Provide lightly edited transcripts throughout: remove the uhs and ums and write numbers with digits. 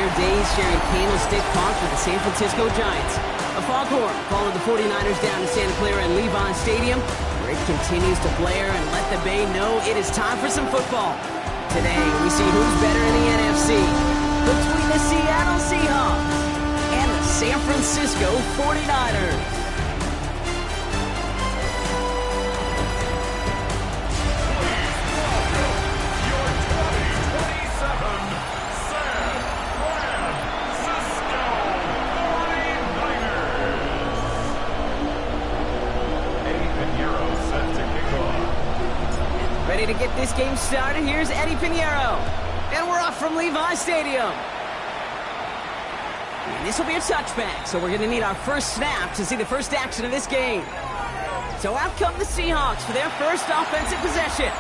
their days sharing Candlestick Park with the San Francisco Giants. A foghorn followed the 49ers down to Santa Clara and Levi Stadium, where it continues to blare and let the Bay know it is time for some football. Today, we see who's better in the NFC between the Seattle Seahawks and the San Francisco 49ers. Ready to get this game started, here's Eddie Pinheiro. And we're off from Levi Stadium. And this will be a touchback, so we're going to need our first snap to see the first action of this game. So out come the Seahawks for their first offensive possession.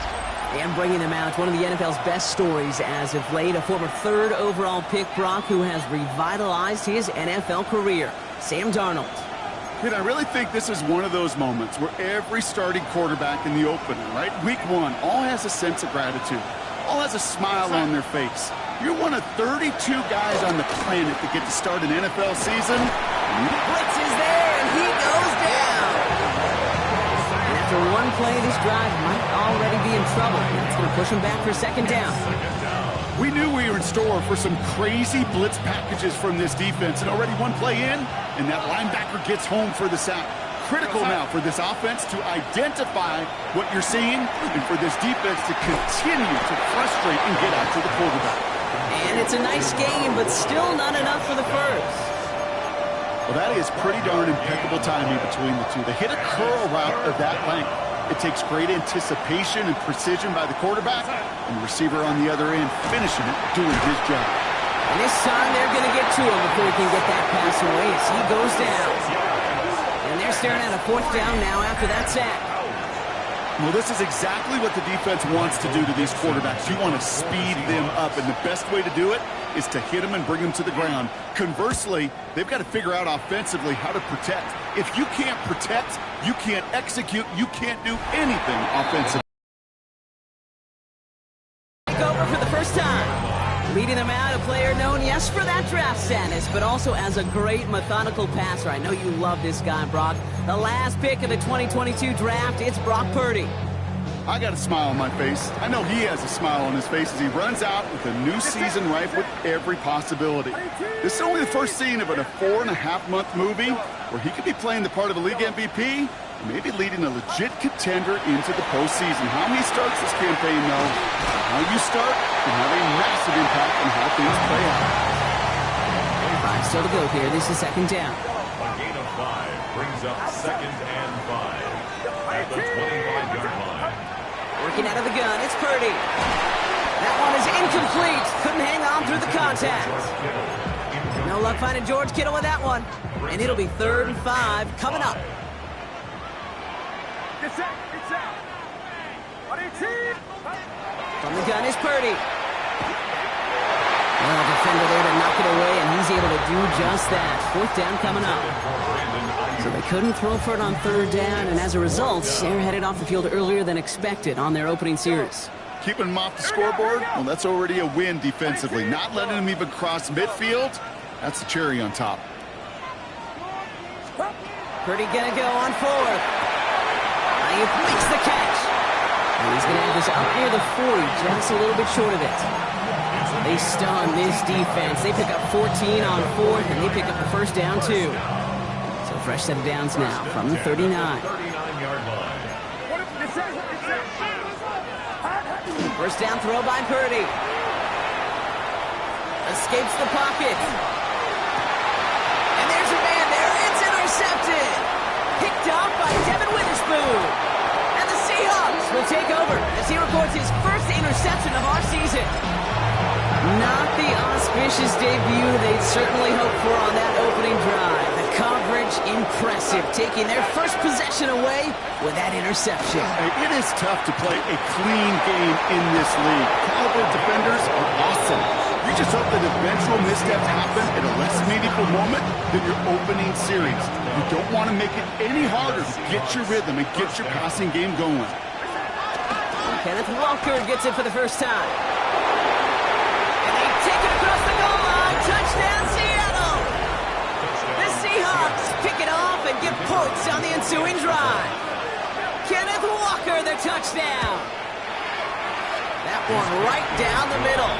And bringing them out, one of the NFL's best stories as of late, a former third overall pick, Brock, who has revitalized his NFL career, Sam Darnold. I really think this is one of those moments where every starting quarterback in the opener, right, week one, all has a sense of gratitude, all has a smile on their face. You're one of 32 guys on the planet that get to start an NFL season. Blitz is there, and he goes down. And after one play, this drive might already be in trouble. It's going to push him back for second down. We knew we were in store for some crazy blitz packages from this defense, and already one play in, and that linebacker gets home for the sack. Critical now for this offense to identify what you're seeing and for this defense to continue to frustrate and get after the quarterback. And it's a nice game, but still not enough for the first. Well, that is pretty darn impeccable timing between the two. They hit a curl route of that length. It takes great anticipation and precision by the quarterback, and the receiver on the other end finishing it, doing his job. And this time they're going to get to him before he can get that pass away as he goes down. And they're staring at a fourth down now after that sack. Well, this is exactly what the defense wants to do to these quarterbacks. You want to speed them up, and the best way to do it is to hit them and bring them to the ground. Conversely, they've got to figure out offensively how to protect. If you can't protect, you can't execute, you can't do anything offensively. Take over for the first time. Leading them out, a player known, yes, for that draft status, but also as a great methodical passer. I know you love this guy, Brock. The last pick of the 2022 draft, it's Brock Purdy. I got a smile on my face. I know he has a smile on his face as he runs out with a new season ripe with every possibility. This is only the first scene of a 4.5-month movie where he could be playing the part of a league MVP, maybe leading a legit contender into the postseason. How he starts this campaign, though, how you start can have a massive impact on how things play out. 5 still to go here. This is second down. A gain of 5 brings up 2nd and 5 at the 25-yard line. Working out of the gun, it's Purdy. That one is incomplete. Couldn't hang on through the contact. No luck finding George Kittle with that one. And it'll be 3rd and 5 coming up. From the gun is Purdy. Well, defender there to knock it away, and he's able to do just that. 4th down coming up. So they couldn't throw for it on 3rd down, and as a result, they're headed off the field earlier than expected on their opening series. Keeping them off the scoreboard, well, that's already a win defensively. Not letting them even cross midfield, that's the cherry on top. Purdy gonna go on 4th. He makes the catch. And he's going to have this up near the 40, just a little bit short of it. They stun this defense. They pick up 14 on 4th, and they pick up the first down, too. So fresh set of downs now from the 39. 39-yard line. First down throw by Purdy. Escapes the pocket. And there's a man there. It's intercepted. Picked off by Devin Witherspoon. Seahawks will take over as he records his first interception of our season. Not the auspicious debut they'd certainly hoped for on that opening drive. The coverage impressive, taking their first possession away with that interception. It is tough to play a clean game in this league. Caliber defenders are awesome. You just hope that eventual missteps happen at a less meaningful moment than your opening series. You don't want to make it any harder to get your rhythm and get your passing game going. Kenneth Walker gets it for the first time. And they take it across the goal line. points on the ensuing drive. Kenneth Walker, the touchdown. That one right down the middle.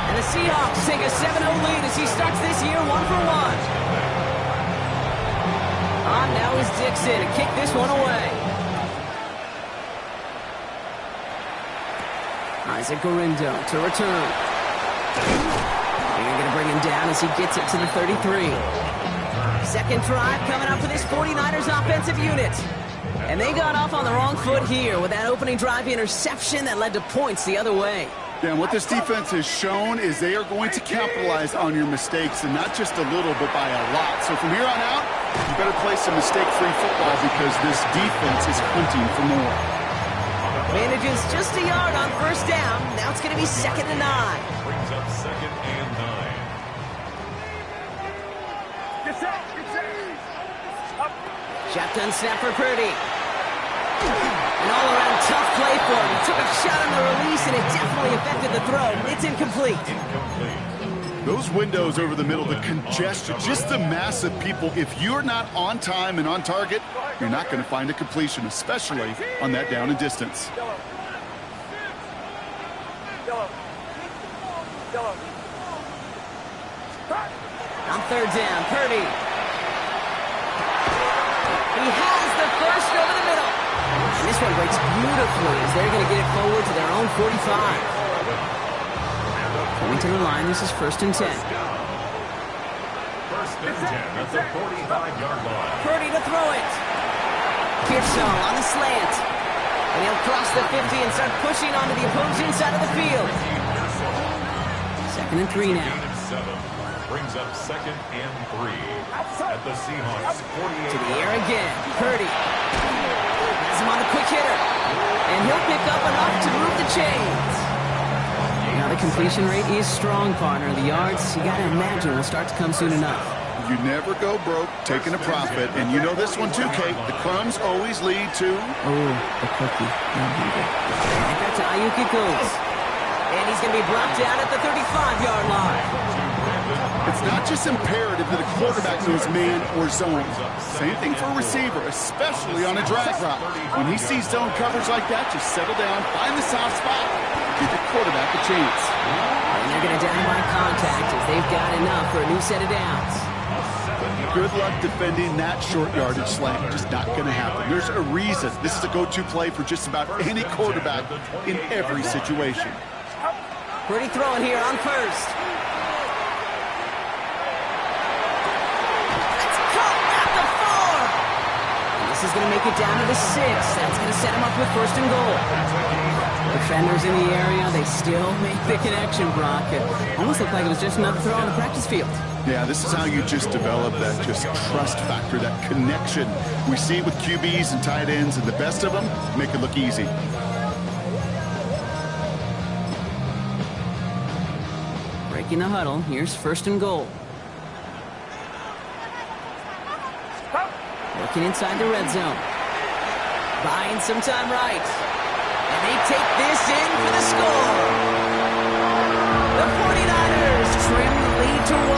And the Seahawks take a 7-0 lead as he starts this year 1 for 1. On now is Dixon to kick this one away. Isaac Gorindo to return. They're going to bring him down as he gets it to the 33. Second drive coming up for this 49ers offensive unit. And they got off on the wrong foot here with that opening drive interception that led to points the other way. Yeah, and what this defense has shown is they are going to capitalize on your mistakes, and not just a little, but by a lot. So from here on out, you better play some mistake-free football because this defense is hunting for more. Manages just a yard on first down. Now it's going to be 2nd and 9. Brings up 2nd and 9. Shotgun snap for Purdy. An all-around tough play for him. He took a shot on the release, and it definitely affected the throw. It's incomplete. Those windows over the middle, the congestion, just the mass of people. If you're not on time and on target, you're not going to find a completion, especially on that down and distance. On third down, Purdy. He has the first over the middle. And this one breaks beautifully as they're going to get it forward to their own 45. Coming to the line, this is 1st and 10. 1st and 10 at the 45-yard line. Purdy to throw it. Pearson on the slant. And he'll cross the 50 and start pushing onto the opposing side of the field. 2nd and 3 now. 7 brings up 2nd and 3 at the Seahawks 48. To the air again. Purdy. Has him on the quick hitter. And he'll pick up enough to move the chains. Now the completion rate is strong, partner. The yards, you got to imagine, will start to come soon enough. You never go broke taking a profit, and you know this one too, Kate. The crumbs always lead to... Oh, the cookie. Back to Ayuk it goes. And he's going to be brought down at the 35-yard line. It's not just imperative that a quarterback knows man or zone. Same thing for a receiver, especially on a drag route. When he sees zone coverage like that, just settle down, find the soft spot, give the quarterback a chance. And they're going to down by contact as they've got enough for a new set of downs. Good luck defending that short yardage slant. Just not going to happen. There's a reason this is a go-to play for just about any quarterback in every situation. Purdy throwing here on first. That's caught at the 4. And this is going to make it down to the 6. That's going to set him up with 1st and goal. Defenders in the area, they still make the connection, Brock. It almost looked like it was just another throw on the practice field. Yeah, this is how you just develop that just trust factor, that connection. We see it with QBs and tight ends, and the best of them make it look easy. Breaking the huddle, here's 1st and goal. Working inside the red zone. Buying some time right. And they take this in for the score. The 49ers trim the lead to 1.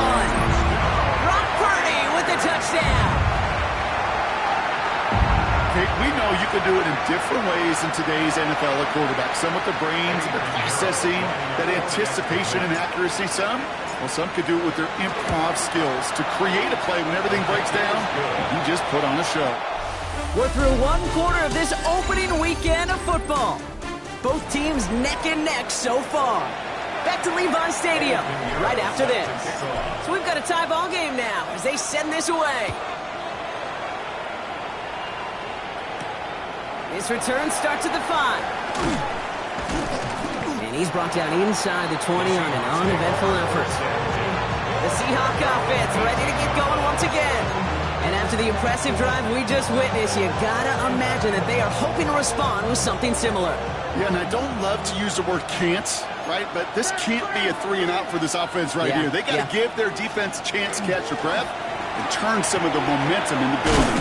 Brock Purdy with the touchdown. Kate, we know you can do it in different ways in today's NFL at quarterback. Some with the brains, the processing, that anticipation and accuracy. Some could do it with their improv skills to create a play when everything breaks down. You just put on a show. We're through one quarter of this opening weekend of football. Both teams neck and neck so far. Back to Levi Stadium right after this. So we've got a tie ball game now as they send this away. This return starts at the 5. And he's brought down inside the 20 on an uneventful effort. The Seahawk offense ready to get going once again. And after the impressive drive we just witnessed, you gotta imagine that they are hoping to respond with something similar. Yeah, and I don't love to use the word can't, right? But this can't be a 3-and-out for this offense right here. They got to give their defense a chance to catch their breath and turn some of the momentum in the building.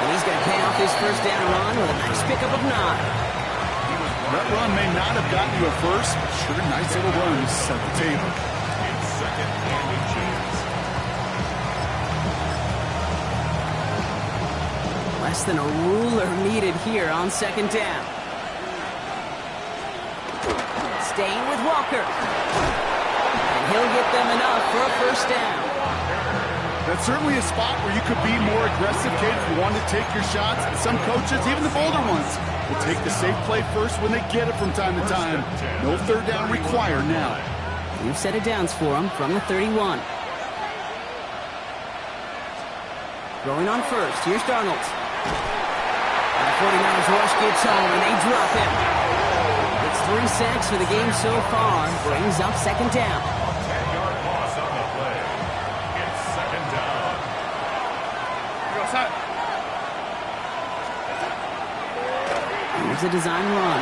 And he's going to pay off his first down run with a nice pickup of 9. That run may not have gotten you a first, but sure, nice little run to set the table. It's 2nd and 2. Less than a ruler needed here on second down. Staying with Walker. And he'll get them enough for a first down. That's certainly a spot where you could be more aggressive, kid, if you want to take your shots. Some coaches, even the bolder ones, will take the safe play first when they get it from time to time. No third down required now. New set of downs for him from the 31. Going on first. Here's Darnold. And the 49ers rush gets home, and they drop him. It's 3 sacks for the game so far. Brings up second down. 10-yard loss on the play. It's second down. Here's a design run.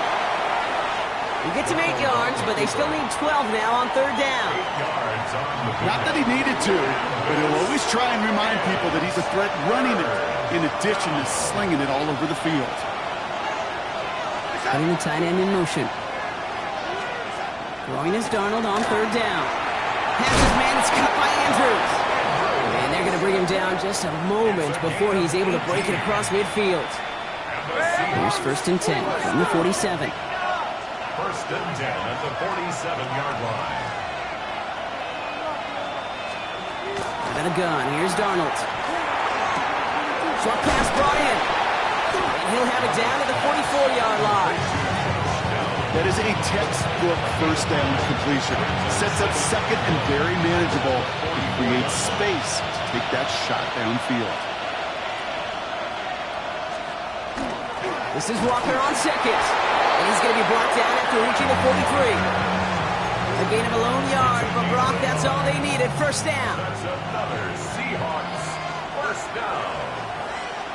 We get to 8 yards, but they still need 12 now on third down. 8 yards on the play. Not that he needed to, but he'll always try and remind people that he's a threat running it, in addition to slinging it all over the field. Putting the tight end in motion. Throwing is Darnold on third down. Passes man, it's cut by Andrews. And they're going to bring him down just a moment before he's able to break it across midfield. Here's first and 10 from the 47. First and 10 at the 47-yard line. Out of the gun, here's Darnold. Short pass brought in. And he'll have it down to the 44-yard line. That is a textbook first down completion. Sets up second and very manageable. It creates space to take that shot downfield. This is Walker on second. And he's going to be brought down after reaching the 43. A gain of a lone yard, but Brock, that's all they needed. First down. That's another Seahawks first down.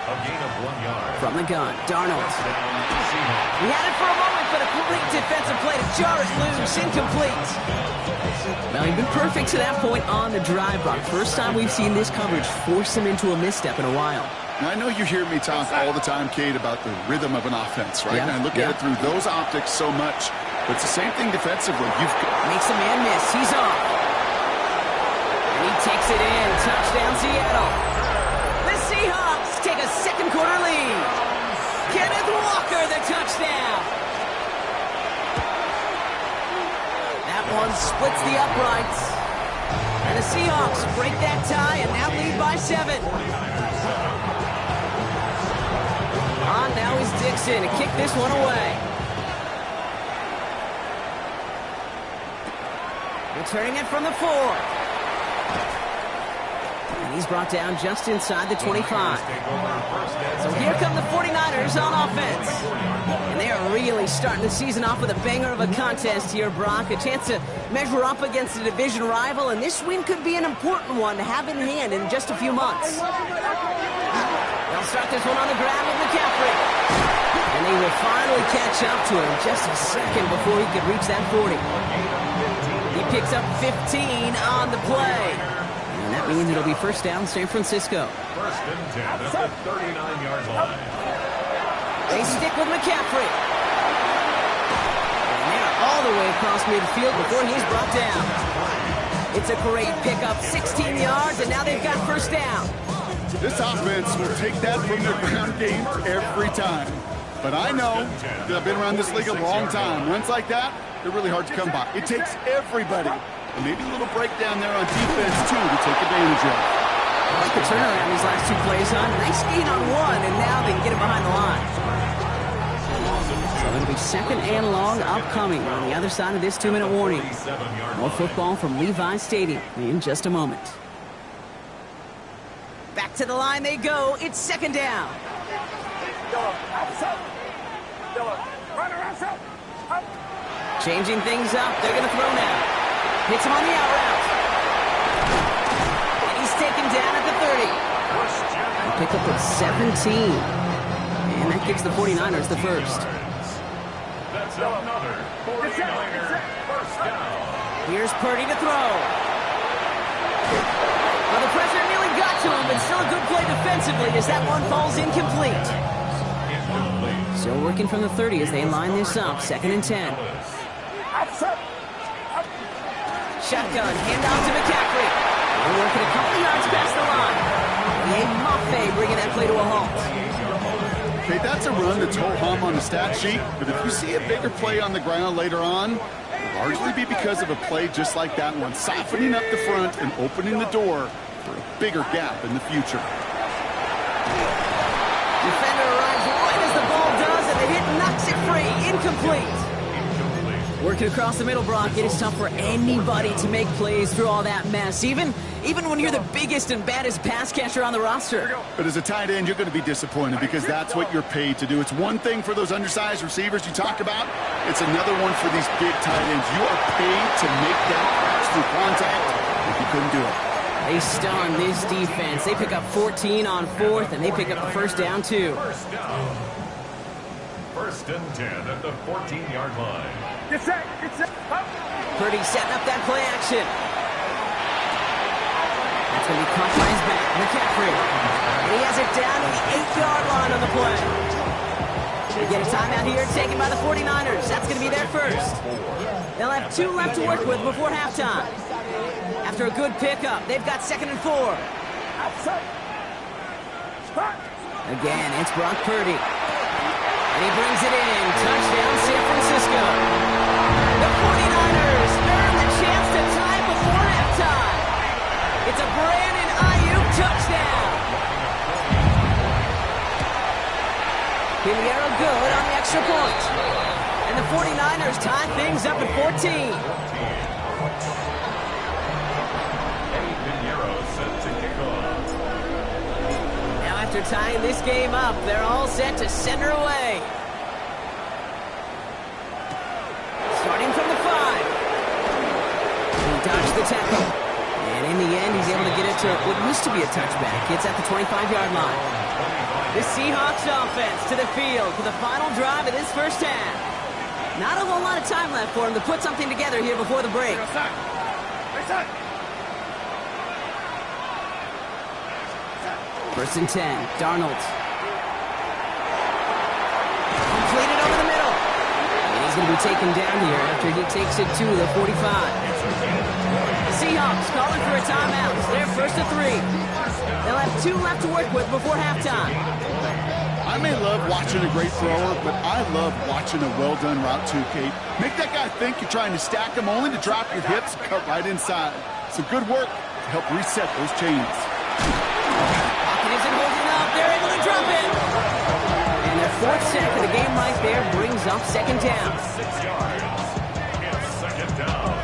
A gain of 1 yard. From the gun, Darnold. Seahawks. He had it for a moment, but a complete defensive play to jar it loose. Incomplete. Well, he'd been perfect to that point on the drive, Brock. First time we've seen this coverage force him into a misstep in a while. Now, I know you hear me talk all the time, Kate, about the rhythm of an offense, right? Yeah, And I look at it through those optics so much. But it's the same thing defensively. Makes a man miss. He's off. And he takes it in. Touchdown, Seattle. The Seahawks take a second quarter lead. Kenneth Walker, the touchdown. That one splits the uprights. And the Seahawks break that tie and now lead by 7. Now is Dixon to kick this one away. Returning it from the 4. And he's brought down just inside the 25. So here come the 49ers on offense. And they are really starting the season off with a banger of a contest here, Brock. A chance to measure up against a division rival, and this win could be an important one to have in hand in just a few months. They'll start this one on the ground with McCaffrey. And they will finally catch up to him just a second before he could reach that 40. He picks up 15 on the play. And that means it'll be first down San Francisco. First and 10 at the 39-yard line. They stick with McCaffrey. And they're all the way across midfield before he's brought down. It's a great pickup, 16 yards, and now they've got first down. This offense will take that from their ground game every time. But I know that I've been around this league a long time. Runs like that, they're really hard to come by. It takes everybody. And maybe a little breakdown there on defense, too, to take advantage of. I like the turnaround these last 2 plays, huh? Nice gain on 1, and now they can get it behind the line. So it'll be second and long upcoming on the other side of this 2-minute warning. More football from Levi Stadium in just a moment. Back to the line they go. It's second down. Changing things up. They're going to throw now. Hits him on the out route. And he's taken down at the 30. He'll pick up at 17. And that gives the 49ers the first. That's another 49er first down. Here's Purdy to throw. Well, the pressure nearly got to him, but still a good play defensively as that one falls incomplete. Still working from the 30 as they line this up. Second and 10. Shotgun, handoff to McCaffrey. They're working a couple yards past the line. Mafe bringing that play to a halt. Okay, that's a run that's ho-hum on the stat sheet, but if you see a bigger play on the ground later on, it'll largely be because of a play just like that one, softening up the front and opening the door for a bigger gap in the future. Defender arrives right as the ball does, and the hit knocks it free. Incomplete. Working across the middle, Brock, it is tough for anybody to make plays through all that mess, even when you're the biggest and baddest pass catcher on the roster. But as a tight end, you're going to be disappointed because that's what you're paid to do. It's one thing for those undersized receivers you talk about. It's another one for these big tight ends. You are paid to make that catch through contact if you couldn't do it. They stun this defense. They pick up 14 on fourth, and they pick up the first down, too. First and 10 at the 14-yard line. Get set. Purdy setting up that play action. That's going to be caught by his back. McCaffrey. And he has it down to the 8-yard line on the play. They get a timeout here taken by the 49ers. That's going to be their first. They'll have 2 left to work with before halftime. After a good pickup, they've got 2nd and 4. Again, it's Brock Purdy. And he brings it in. Touchdown, San Francisco. The 49ers earn the chance to tie before halftime. It's a Brandon Ayuk touchdown. Pinheiro good on the extra point. And the 49ers tie things up at 14. Now after tying this game up, they're all set to send her away. Starting from the 5. He dodged the tackle. And in the end, he's able to get it to what used to be a touchback. It's at the 25-yard line. The Seahawks offense to the field for the final drive of this first half. Not a whole lot of time left for him to put something together here before the break. First and 10, Darnold. Completed over the middle. And he's going to be taken down here after he takes it to the 45. The Seahawks calling for a timeout. They're first to 3. They'll have 2 left to work with before halftime. I may love watching a great thrower, but I love watching a well-done route too, Kate. Make that guy think you're trying to stack him only to drop your hips and cut right inside. Some good work to help reset those chains. Pocket isn't holding up. They're able to drop it. And their 4th sack of the game right there brings up 2nd down. 6 yards. It's 2nd down.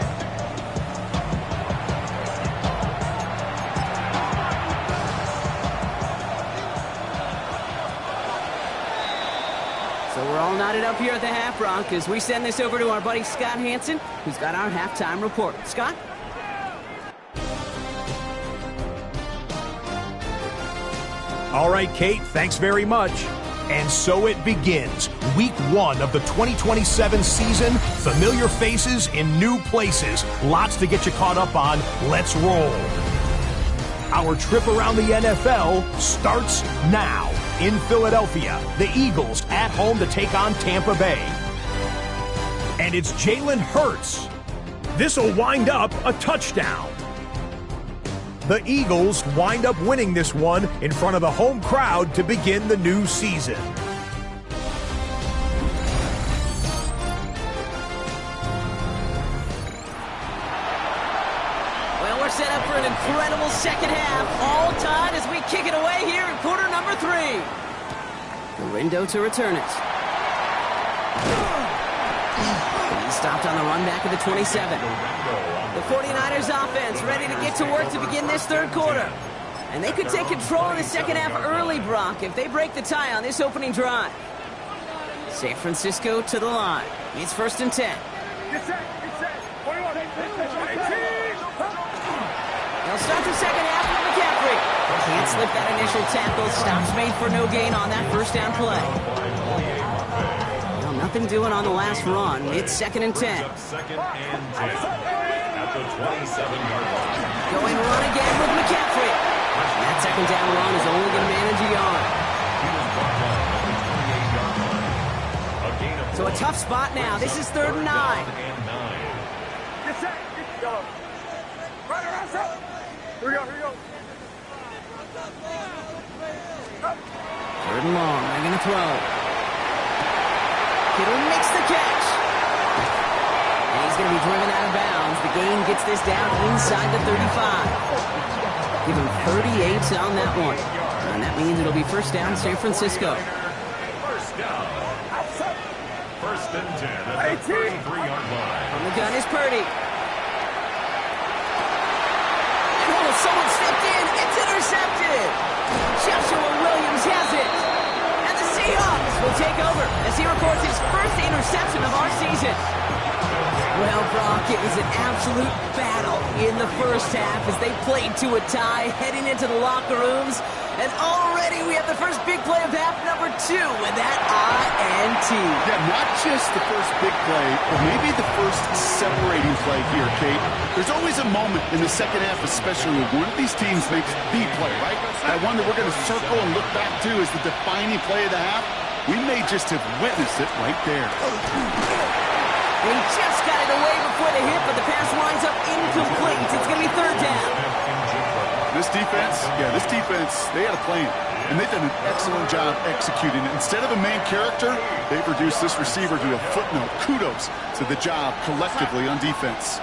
So we're all knotted up here at the half, Brock, as we send this over to our buddy Scott Hansen, who's got our halftime report. Scott? All right, Kate, thanks very much. And so it begins. Week 1 of the 2027 season. Familiar faces in new places. Lots to get you caught up on. Let's roll. Our trip around the NFL starts now. In Philadelphia, the Eagles at home to take on Tampa Bay. And it's Jalen Hurts. This'll wind up a touchdown. The Eagles wind up winning this one in front of the home crowd to begin the new season. Well, we're set up for an incredible second half. All tied as we kick it away here in quarter number 3. The window to return it. He stopped on the run back of the 27. The 49ers offense ready to get to work to begin this 3rd quarter. And they could take control in the second half early, Brock, if they break the tie on this opening drive. San Francisco to the line. It's 1st and 10. They'll start the second half with McCaffrey. Can't slip that initial tackle. Stops made for no gain on that first down play. Well, nothing doing on the last run. It's 2nd and 10. 2nd and 10 at the 27-yard line. Going run again with McCaffrey. And that second down run is only going to manage a yard. He was brought down at the 28-yard line. A gain of 4. So a tough spot now. This is 3rd and 9. Get set. Go. Right around, Here we go. 3rd Third and long. They're going to throw. Kittle makes the catch. And he's going to be driven out of bounds. The gain gets this down inside the 35. Give him 38 on that one. And that means it'll be first down, San Francisco. First down. First and 10 at the 33-yard line. On the gun is Purdy. Oh, someone stepped in. It's intercepted. Joshua Williams has it. And the Seahawks will take over as he records his first interception of our season. Well, Brock, it was an absolute battle in the first half as they played to a tie heading into the locker rooms. And already we have the first big play of half number 2 with that INT. Yeah, not just the first big play, but maybe the first separating play here, Kate. There's always a moment in the second half, especially when one of these teams makes the play, right? That one that we're going to circle and look back to as the defining play of the half. We may just have witnessed it right there. He just got it away before the hit, but the pass winds up incomplete. It's going to be third down. This defense, they had a plan, and they've done an excellent job executing it. Instead of a main character, they've reduced this receiver to a footnote. Kudos to the job collectively on defense.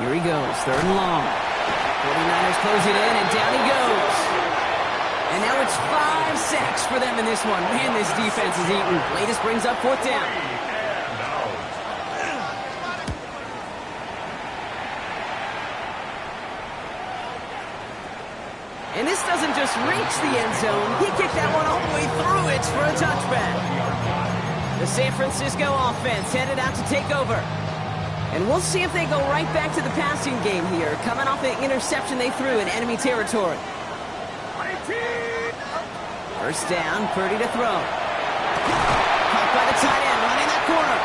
Here he goes, third and long. 49ers close it in, and down he goes. And now it's 5 sacks for them in this one. Man, this defense is eating. Latest brings up fourth down. And this doesn't just reach the end zone. He kicked that one all the way through it for a touchback. The San Francisco offense headed out to take over. And we'll see if they go right back to the passing game here, coming off the interception they threw in enemy territory. First down, Purdy to throw. Caught by the tight end, running that corner.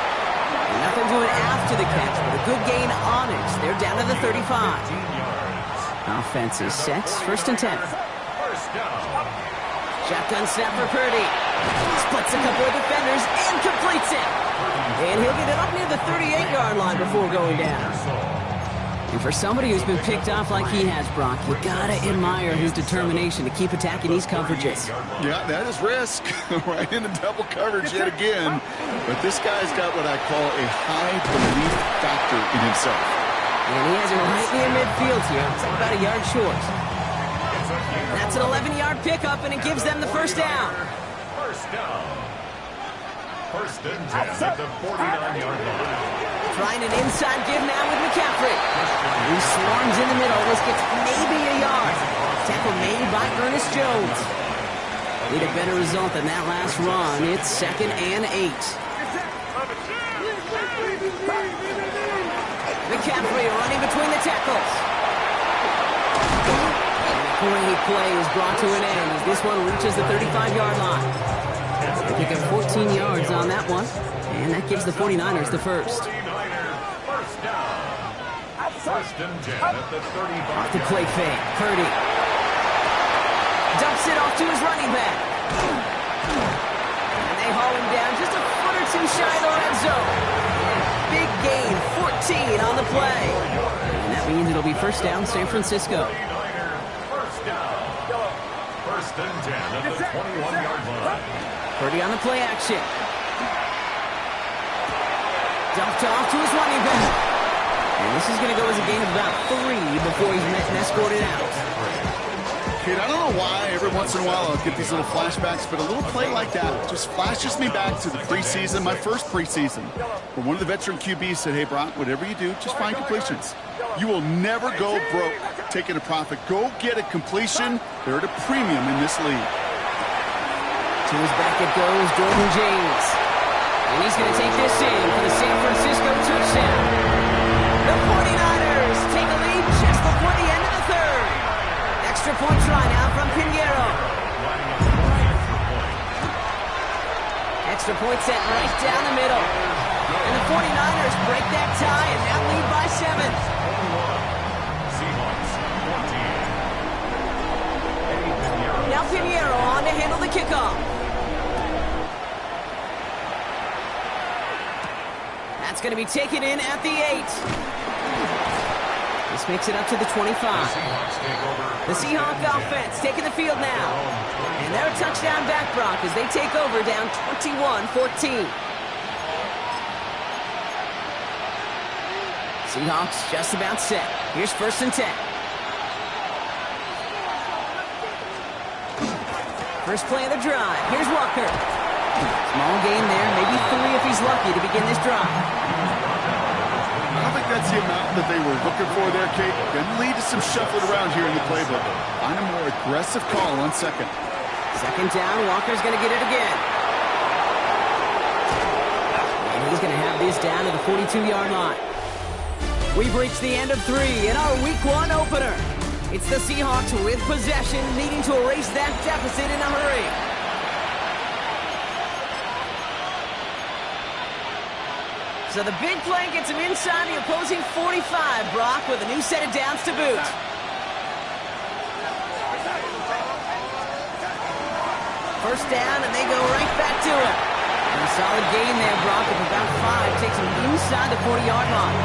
And nothing doing after the catch, but a good gain on it. They're down to the 35. Offense is set. First and 10. Shotgun snap for Purdy. Splits a couple of defenders and completes it. And he'll get it up near the 38-yard line before going down. And for somebody who's been picked off like he has, Brock, you gotta admire his determination to keep attacking these coverages. Yeah, that is risk. Right into double coverage yet again. But this guy's got what I call a high belief factor in himself. And he has it right near midfield here. It's like about a yard short. That's an 11-yard pickup, and it gives them the first down. First down. First and 10 at the 49-yard line. Trying an inside give now with McCaffrey. He swarms in the middle. This gets maybe a yard. Tackle made by Ernest Jones. Need a better result than that last run. It's second and 8. McCaffrey running between the tackles. Great play is brought to an end as this one reaches the 35-yard line. They pick up 14 yards on that one, and that gives the 49ers the first. First and 10 at the 35. Off the play fake, Purdy. Dumps it off to his running back. And they haul him down just a foot or two shy of the red zone. Big gain, 14 on the play. And that means it'll be first down, San Francisco. First down. First and 10 at the 21-yard line. Purdy on the play action. Dumped off to his running back. And this is going to go as a gain of about 3 before he's met and escorted out. Kate, I don't know why every once in a while I'll get these little flashbacks, but a little play like that just flashes me back to the preseason, my first preseason, where one of the veteran QBs said, hey, Brock, whatever you do, just find completions. You will never go broke taking a profit. Go get a completion. They're at a premium in this league. To his back it goes, Jordan James. And he's going to take this in for the San Francisco touchdown. The 49ers take a lead just before the end of the third. Extra point try now from Pinheiro. Extra point set right down the middle. And the 49ers break that tie and now lead by 7. Now Pinheiro on to handle the kickoff. That's going to be taken in at the 8. This makes it up to the 25. The Seahawk offense taking the field now. And they're a touchdown back, Brock, as they take over down 21-14. Seahawks just about set. Here's 1st and 10. First play of the drive. Here's Walker. Small gain there, maybe 3 if he's lucky to begin this drive. I don't think that's the amount that they were looking for there, Kate. Going to lead to some shuffling around here in the playbook. Find a more aggressive call on 2nd. 2nd down, Walker's going to get it again. And he's going to have this down to the 42-yard line. We've reached the end of 3 in our Week 1 opener. It's the Seahawks with possession, needing to erase that deficit in a hurry. So the big play gets him inside the opposing 45, Brock, with a new set of downs to boot. First down, and they go right back to it. And a solid gain there, Brock, of about 5, takes him inside the 40-yard line.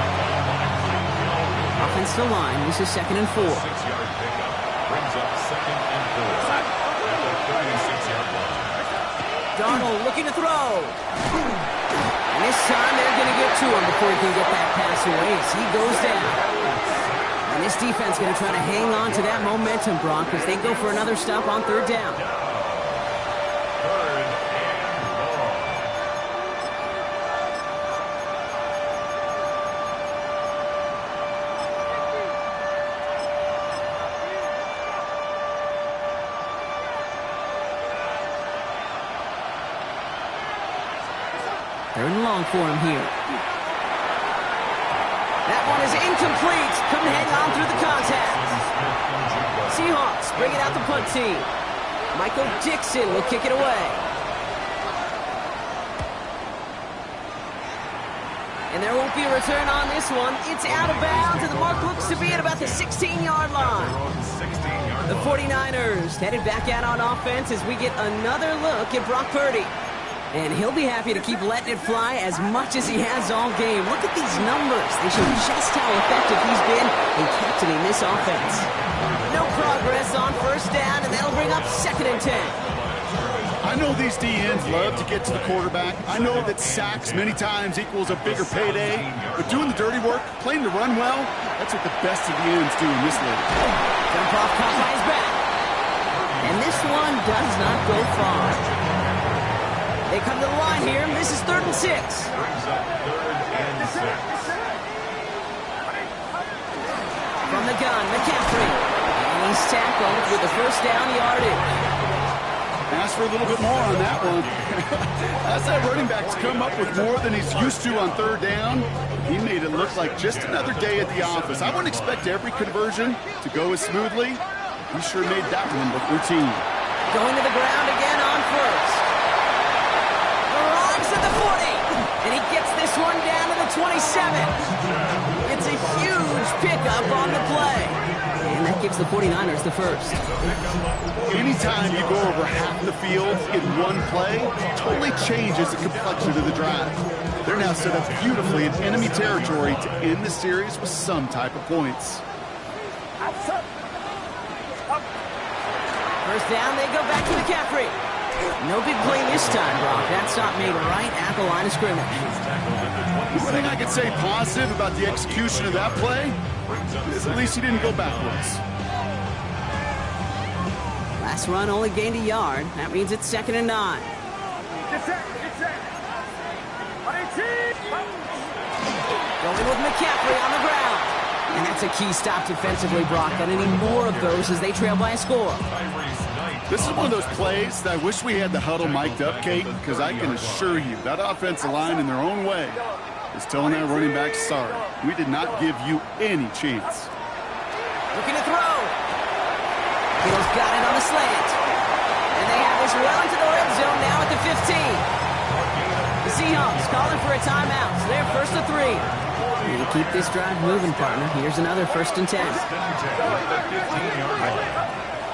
Offensive line, this is 2nd and 4. 6-yard pickup brings up 2nd and 4 at the 36-yard line. Darnold looking to throw. And this time they're going to get to him before he can get that pass away as he goes down. And this defense going to try to hang on to that momentum, Brock, as they go for another stop on 3rd down. 3rd and long. Third and long for him here. That one is incomplete. Couldn't hang on through the contact. Seahawks bring it out the punt team. Michael Dixon will kick it away. And there won't be a return on this one. It's out of bounds, and the mark looks to be at about the 16-yard line. The 49ers headed back out on offense as we get another look at Brock Purdy. And he'll be happy to keep letting it fly as much as he has all game. Look at these numbers. They show just how effective he's been in captaining this offense. No progress on 1st down, and that'll bring up 2nd and 10. I know these DNs love to get to the quarterback. I know that sacks many times equals a bigger payday. But doing the dirty work, playing the run well, that's what the best of the ends do in this league. Jump off, caught by his back. And this one does not go far. They come to the line here. This is 3rd and 6. Brings up 3rd and 6. From the gun, McCaffrey. And he's tackled with the 1st down yardage. Ask for a little bit more on that one. As that running back's come up with more than he's used to on 3rd down, he made it look like just another day at the office. I wouldn't expect every conversion to go as smoothly. He sure made that one look routine. Going to the ground again on 1st. Arrives at the 40. And he gets this one down to the 27. It's a huge pickup on the play. And that gives the 49ers the 1st. Anytime you go over half the field in one play, totally changes the complexion of the drive. They're now set up beautifully in enemy territory to end the series with some type of points. First down, they go back to McCaffrey. No big play this time, Brock. That stop made right at the line of scrimmage. One thing I could say positive about the execution of that play is at least he didn't go backwards. Last run only gained a yard. That means it's 2nd and 9. Going with McCaffrey on the ground. And that's a key stop defensively, Brock. And any more of those as they trail by a score. This is one of those plays that I wish we had the huddle mic'd up, Kate, because I can assure you that offensive line in their own way is telling that running back, sorry, we did not give you any chance. Looking to throw. Hill's got it on the slant. And they have this well into the red zone now at the 15. The Seahawks calling for a timeout. So they're 1st and 3. And to keep this drive moving, partner, here's another 1st and 10.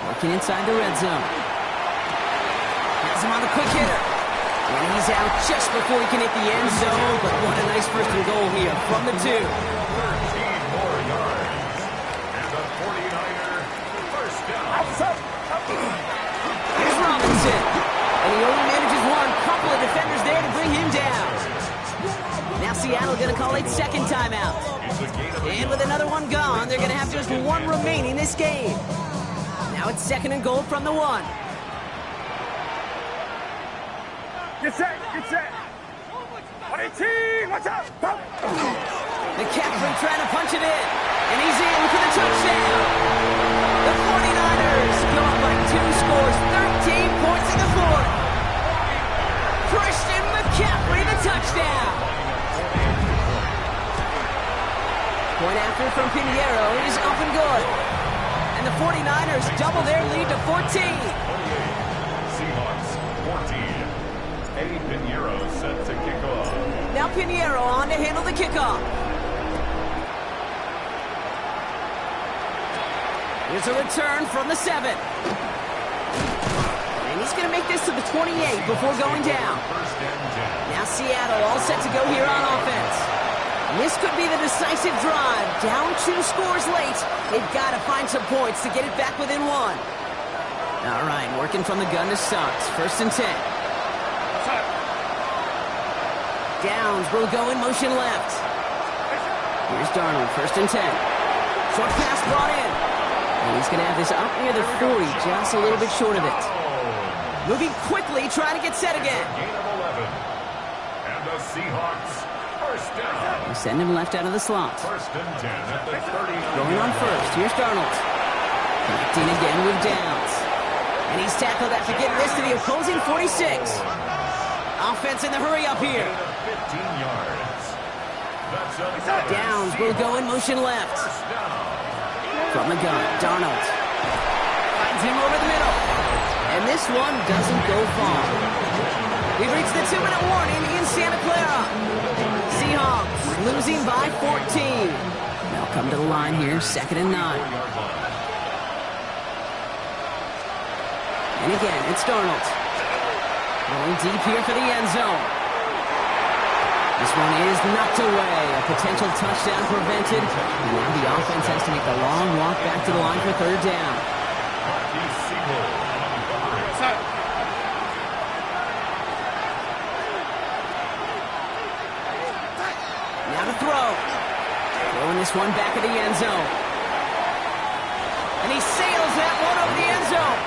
Working inside the red zone. Has him on the quick hitter. And he's out just before he can hit the end zone. But what a nice 1st and goal here from the 2. 49er first down. Here's Robinson. And he only manages one. Couple of defenders there to bring him down. Now Seattle going to call it second timeout. And with another one gone, they're going to have just one remaining this game. Now it's second and goal from the 1. Get set, get set. 18, watch out. McCaffrey trying to punch it in. And he's in for the touchdown. The 49ers go up by 2 scores, 13 points in the 4th. Christian McCaffrey, the touchdown. Point after from Pinheiro is up and good. And the 49ers double their lead to 14. Seahawks 14. Eddie Pinheiro set to kick off. Now Pinheiro on to handle the kickoff. Here's a return from the 7. And he's going to make this to the 28 before going down. Now Seattle all set to go here on offense. This could be the decisive drive. Down 2 scores late. They've got to find some points to get it back within 1. All right, working from the gun to Suggs. First and 10. Downs will go in motion left. Here's Darnold, first and 10. Short pass brought in. And he's going to have this up near the 40, just a little bit short of it. Moving quickly, trying to get set again. Gain of 11. And the Seahawks first down. They send him left out of the slot. First and 10 at the 39. Going on first. Here's Darnold. Connecting again with Downs. And he's tackled after getting this to the opposing 46. Offense in the hurry up here. 15 yards. Downs will go in motion left. From the gun, Darnold. Finds him over the middle. And this one doesn't go far. We've reached the 2-minute warning in Santa Clara. Seahawks losing by 14. Now come to the line here, second and 9. And again, it's Darnold. Going deep here for the end zone. This one is knocked away. A potential touchdown prevented. And now the offense has to make a long walk back to the line for third down. Now to throw. Throwing this one back of the end zone. And he sails that one over the end zone.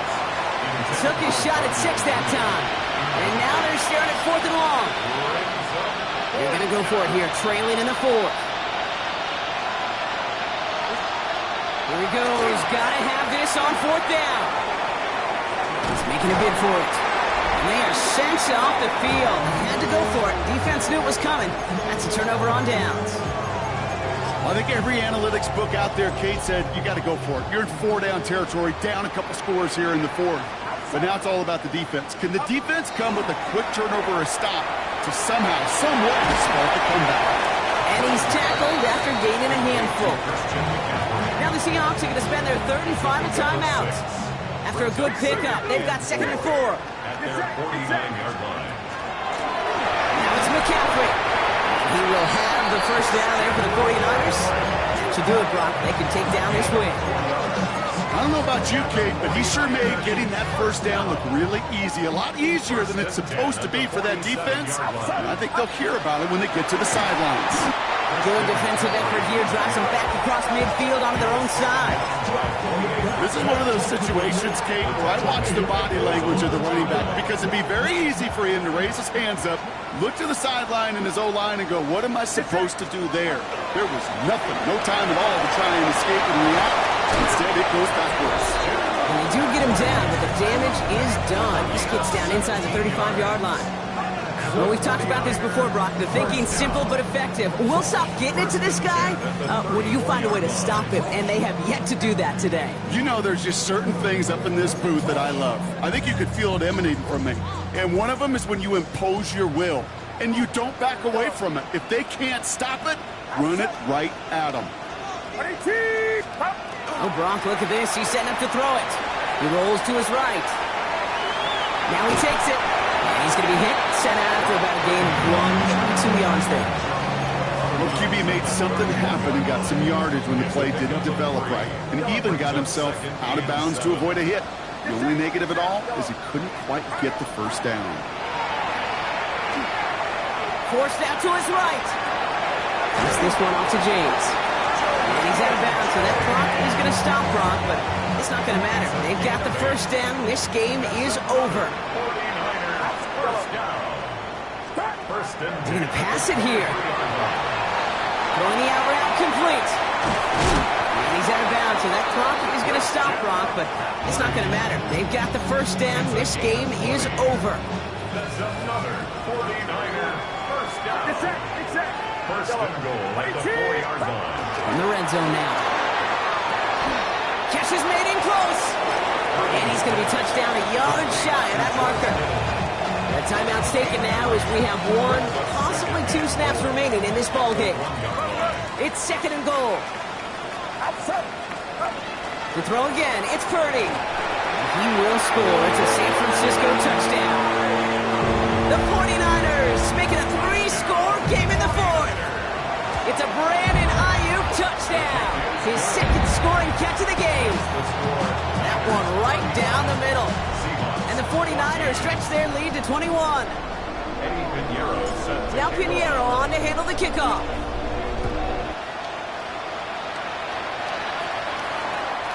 Took his shot at 6 that time. And now they're staring at 4th and long. They're going to go for it here, trailing in the 4th. Here he goes. Got to have this on 4th down. He's making a bid for it. And they are sent off the field. Had to go for it. Defense knew it was coming. That's a turnover on downs. I think every analytics book out there, Kate, said you got to go for it. You're in 4-down territory, down a couple scores here in the 4th. But now it's all about the defense. Can the defense come with a quick turnover or a stop to somehow, somewhat spark a comeback? And he's tackled after gaining a handful. Now the Seahawks are going to spend their 3rd and final timeout. After a good pickup, they've got 2nd and 4. At their 49-yard line. Now it's McCaffrey. He will have the first down there for the 49ers. To do it, Brock, they can take down this win. I don't know about you, Kate, but he sure made getting that first down look really easy. A lot easier than it's supposed to be for that defense. And I think they'll hear about it when they get to the sidelines. Good defensive effort here drives them back across midfield onto their own side. This is one of those situations, Kate, where I watch the body language of the running back because it'd be very easy for him to raise his hands up, look to the sideline in his O-line and go, what am I supposed to do there? There was nothing, no time at all to try and escape and react. Instead, it goes backwards. And they do get him down, but the damage is done. This gets down inside the 35-yard line. Well, we've talked about this before, Brock. The thinking's simple but effective. We'll stop getting it to this guy when you find a way to stop him, and they have yet to do that today. You know, there's just certain things up in this booth that I love. I think you could feel it emanating from me. And one of them is when you impose your will, and you don't back away from it. If they can't stop it, run it right at them. Oh, Brock, look at this. He's setting up to throw it. He rolls to his right. Now he takes it. And he's going to be hit, sent out after about a gain of 1 or 2 yards there. Well, the QB made something happen and got some yardage when the play didn't develop right, and even got himself out of bounds to avoid a hit. The only negative at all is he couldn't quite get the first down. Forced out to his right. Pass this one off to James. And he's out of bounds, so that clock is going to stop Brock, but it's not going to matter. They've got the first down. This game is over. 49ers first down. First and They're going to pass it here. Throwing the out route complete. And he's out of bounds, so that clock is going to stop Brock, but it's not going to matter. They've got the first down. This game is over. That's another 49er first down. Get set. First and goal at the 4-yard line. In the red zone now. Catch is made in close. And he's going to be touched down a yard shy of that marker. The timeout's taken now as we have one, possibly two snaps remaining in this ball game. It's second and goal. The throw again. It's Purdy. He will score. It's a San Francisco touchdown. The 49ers making a 3-score game in the fourth. It's a Brandon Ayuk touchdown. His second scoring catch of the game. That one right down the middle. And the 49ers stretch their lead to 21. Now Pinheiro on to handle the kickoff.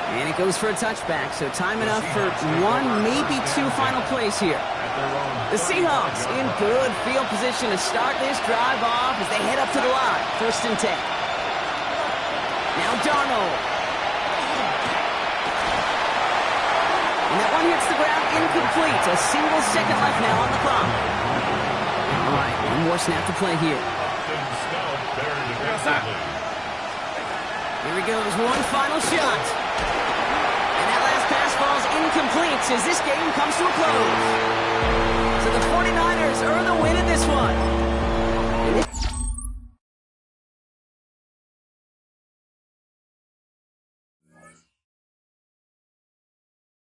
And it goes for a touchback, so time enough for one, maybe two final plays here. The Seahawks in good field position to start this drive off as they head up to the line. First and 10. Now Darnold. And that one hits the ground incomplete. A single second left now on the clock. All right, one more snap to play here. Here he goes, one final shot. And that last pass falls incomplete as this game comes to a close. So the 49ers earn the win in this one.